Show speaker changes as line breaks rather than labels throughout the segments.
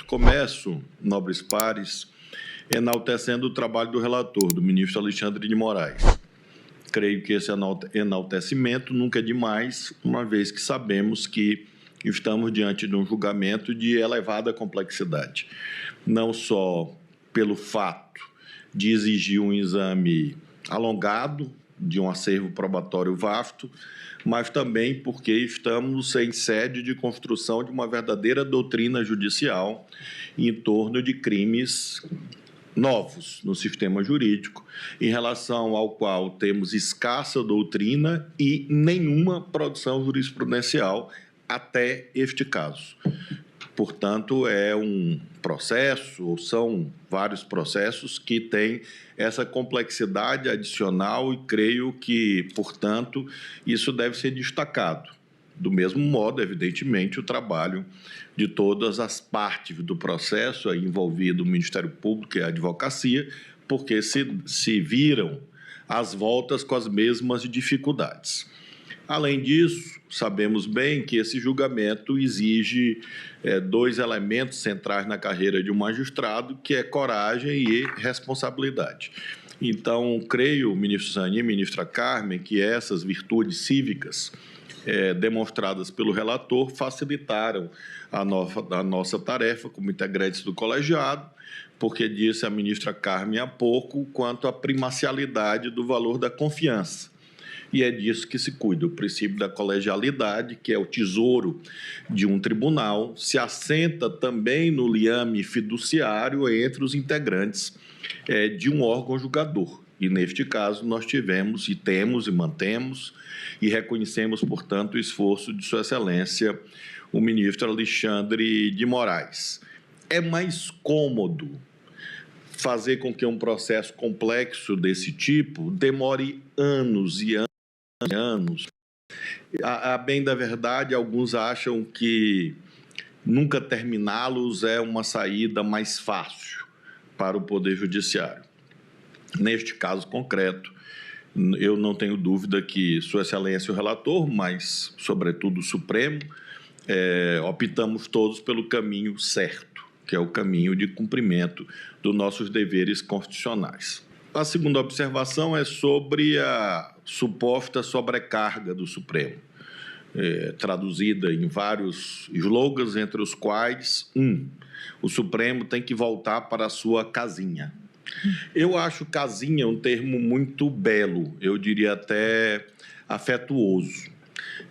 Começo, nobres pares, enaltecendo o trabalho do relator, do ministro Alexandre de Moraes. Creio que esse enaltecimento nunca é demais, uma vez que sabemos que estamos diante de um julgamento de elevada complexidade, não só pelo fato de exigir um exame alongado, de um acervo probatório vasto, mas também porque estamos em sede de construção de uma verdadeira doutrina judicial em torno de crimes novos no sistema jurídico, em relação ao qual temos escassa doutrina e nenhuma produção jurisprudencial até este caso. Portanto, é um processo, ou são vários processos que têm essa complexidade adicional e creio que, portanto, isso deve ser destacado. Do mesmo modo, evidentemente, o trabalho de todas as partes do processo, aí envolvido o Ministério Público e a advocacia, porque se viram às voltas com as mesmas dificuldades. Além disso, sabemos bem que esse julgamento exige dois elementos centrais na carreira de um magistrado, que é coragem e responsabilidade. Então, creio, ministro Zanin e ministra Carmen, que essas virtudes cívicas demonstradas pelo relator facilitaram a nossa tarefa como integrantes do colegiado, porque disse a ministra Carmen há pouco quanto à primacialidade do valor da confiança. E é disso que se cuida. O princípio da colegialidade, que é o tesouro de um tribunal, se assenta também no liame fiduciário entre os integrantes de um órgão julgador. E, neste caso, nós tivemos, e temos, e mantemos, e reconhecemos, portanto, o esforço de Sua Excelência, o ministro Alexandre de Moraes. É mais cômodo fazer com que um processo complexo desse tipo demore anos e anos. A bem da verdade, alguns acham que nunca terminá-los é uma saída mais fácil para o Poder Judiciário. Neste caso concreto, eu não tenho dúvida que Sua Excelência o relator, mas, sobretudo, o Supremo, optamos todos pelo caminho certo, que é o caminho de cumprimento dos nossos deveres constitucionais. A segunda observação é sobre a suposta sobrecarga do Supremo, traduzida em vários slogans, entre os quais, o Supremo tem que voltar para a sua casinha. Eu acho casinha um termo muito belo, eu diria até afetuoso.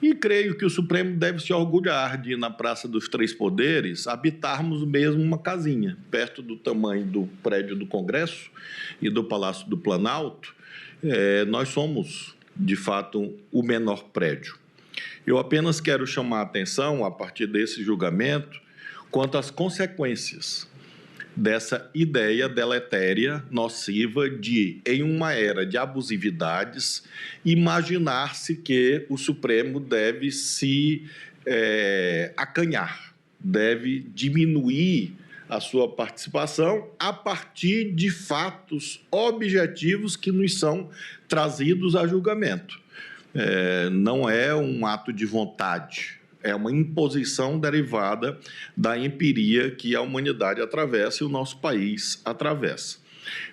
E creio que o Supremo deve se orgulhar de, na Praça dos Três Poderes, habitarmos mesmo uma casinha, perto do tamanho do prédio do Congresso e do Palácio do Planalto. Nós somos, de fato, o menor prédio. Eu apenas quero chamar a atenção, a partir desse julgamento, quanto às consequências dessa ideia deletéria, nociva, de, em uma era de abusividades, imaginar-se que o Supremo deve se acanhar, deve diminuir a sua participação a partir de fatos objetivos que nos são trazidos a julgamento. Não é um ato de vontade, é uma imposição derivada da empiria que a humanidade atravessa e o nosso país atravessa.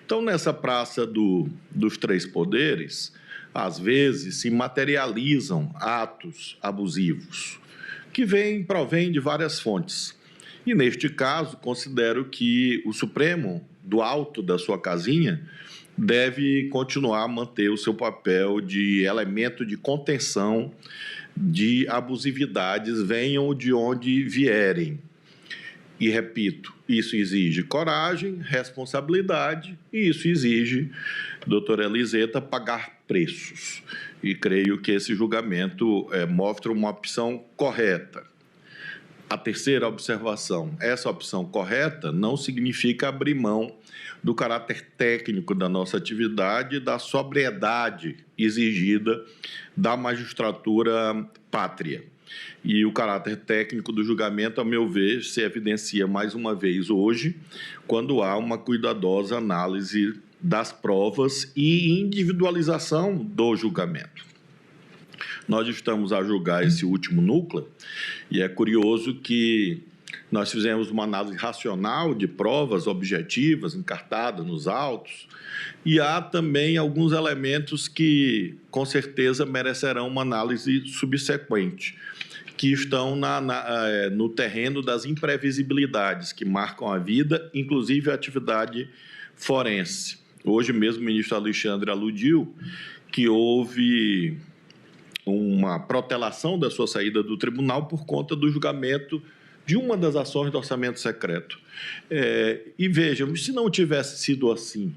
Então, nessa praça dos três poderes, às vezes se materializam atos abusivos, que provêm de várias fontes. E, neste caso, considero que o Supremo, do alto da sua casinha, deve continuar a manter o seu papel de elemento de contenção de abusividades, venham de onde vierem. E, repito, isso exige coragem, responsabilidade, e isso exige, doutora Eliseta, pagar preços. E creio que esse julgamento mostra uma opção correta. A terceira observação, essa opção correta não significa abrir mão do caráter técnico da nossa atividade, da sobriedade exigida da magistratura pátria. E o caráter técnico do julgamento, a meu ver, se evidencia mais uma vez hoje, quando há uma cuidadosa análise das provas e individualização do julgamento. Nós estamos a julgar esse último núcleo e é curioso que Nós fizemos uma análise racional de provas objetivas encartadas nos autos, e há também alguns elementos que, com certeza, merecerão uma análise subsequente, que estão no terreno das imprevisibilidades que marcam a vida, inclusive a atividade forense. Hoje mesmo o ministro Alexandre aludiu que houve uma protelação da sua saída do tribunal por conta do julgamento de uma das ações do orçamento secreto. E vejam, se não tivesse sido assim,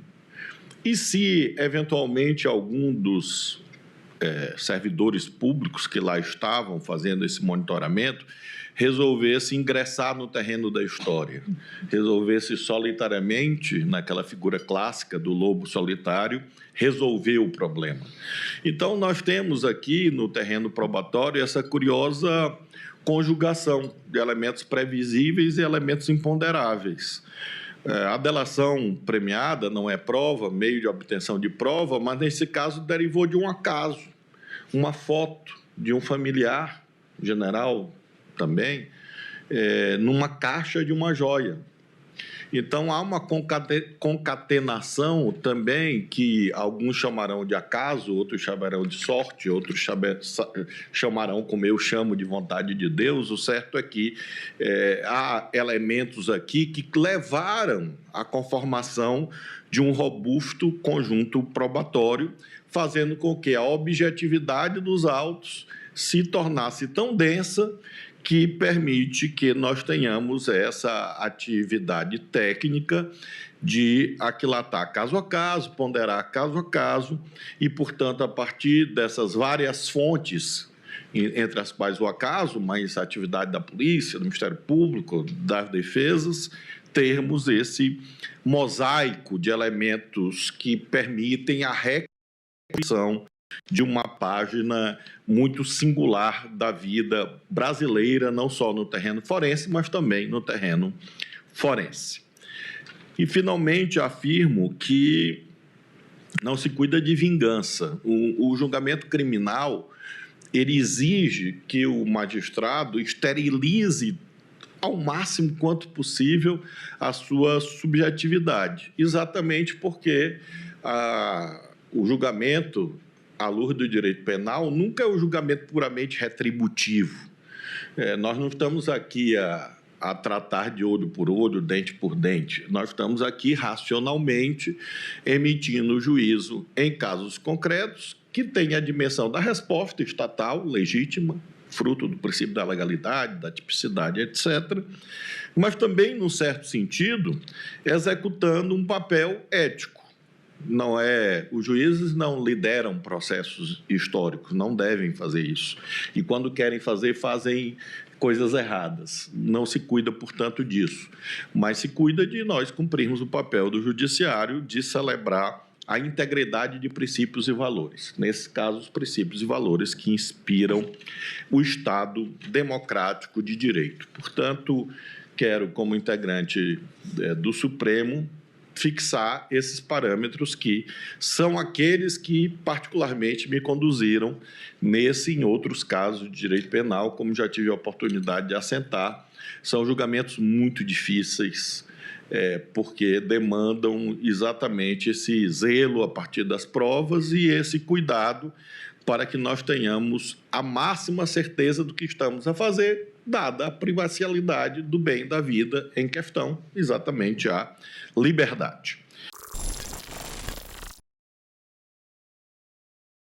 e se eventualmente algum dos servidores públicos que lá estavam fazendo esse monitoramento resolvesse ingressar no terreno da história, resolvesse solitariamente, naquela figura clássica do lobo solitário, resolver o problema. Então, nós temos aqui no terreno probatório essa curiosa conjugação de elementos previsíveis e elementos imponderáveis. A delação premiada não é prova, meio de obtenção de prova, mas nesse caso derivou de um acaso, uma foto de um familiar, general também, numa caixa de uma joia. Então, há uma concatenação também que alguns chamarão de acaso, outros chamarão de sorte, outros chamarão, como eu chamo, de vontade de Deus. O certo é que há elementos aqui que levaram à conformação de um robusto conjunto probatório, fazendo com que a objetividade dos autos se tornasse tão densa que permite que nós tenhamos essa atividade técnica de aquilatar caso a caso, ponderar caso a caso e, portanto, a partir dessas várias fontes, entre as quais o acaso, mas a atividade da polícia, do Ministério Público, das defesas, termos esse mosaico de elementos que permitem a reconstrução de uma página muito singular da vida brasileira, não só no terreno forense, mas também no terreno forense. E, finalmente, afirmo que não se cuida de vingança. O julgamento criminal, ele exige que o magistrado esterilize ao máximo quanto possível a sua subjetividade, exatamente porque o julgamento à luz do direito penal, nunca é um julgamento puramente retributivo. Nós não estamos aqui a tratar de olho por olho, dente por dente. Nós estamos aqui racionalmente emitindo juízo em casos concretos que têm a dimensão da resposta estatal legítima, fruto do princípio da legalidade, da tipicidade, etc., mas também, num certo sentido, executando um papel ético. Os juízes não lideram processos históricos, não devem fazer isso. E quando querem fazer, fazem coisas erradas. Não se cuida, portanto, disso. Mas se cuida de nós cumprirmos o papel do judiciário de celebrar a integridade de princípios e valores. Nesse caso, os princípios e valores que inspiram o Estado democrático de direito. Portanto, quero, como integrante do Supremo, fixar esses parâmetros que são aqueles que particularmente me conduziram nesse e em outros casos de direito penal, como já tive a oportunidade de assentar. São julgamentos muito difíceis, porque demandam exatamente esse zelo a partir das provas e esse cuidado para que nós tenhamos a máxima certeza do que estamos a fazer, dada a privacidade do bem da vida em questão, exatamente a liberdade.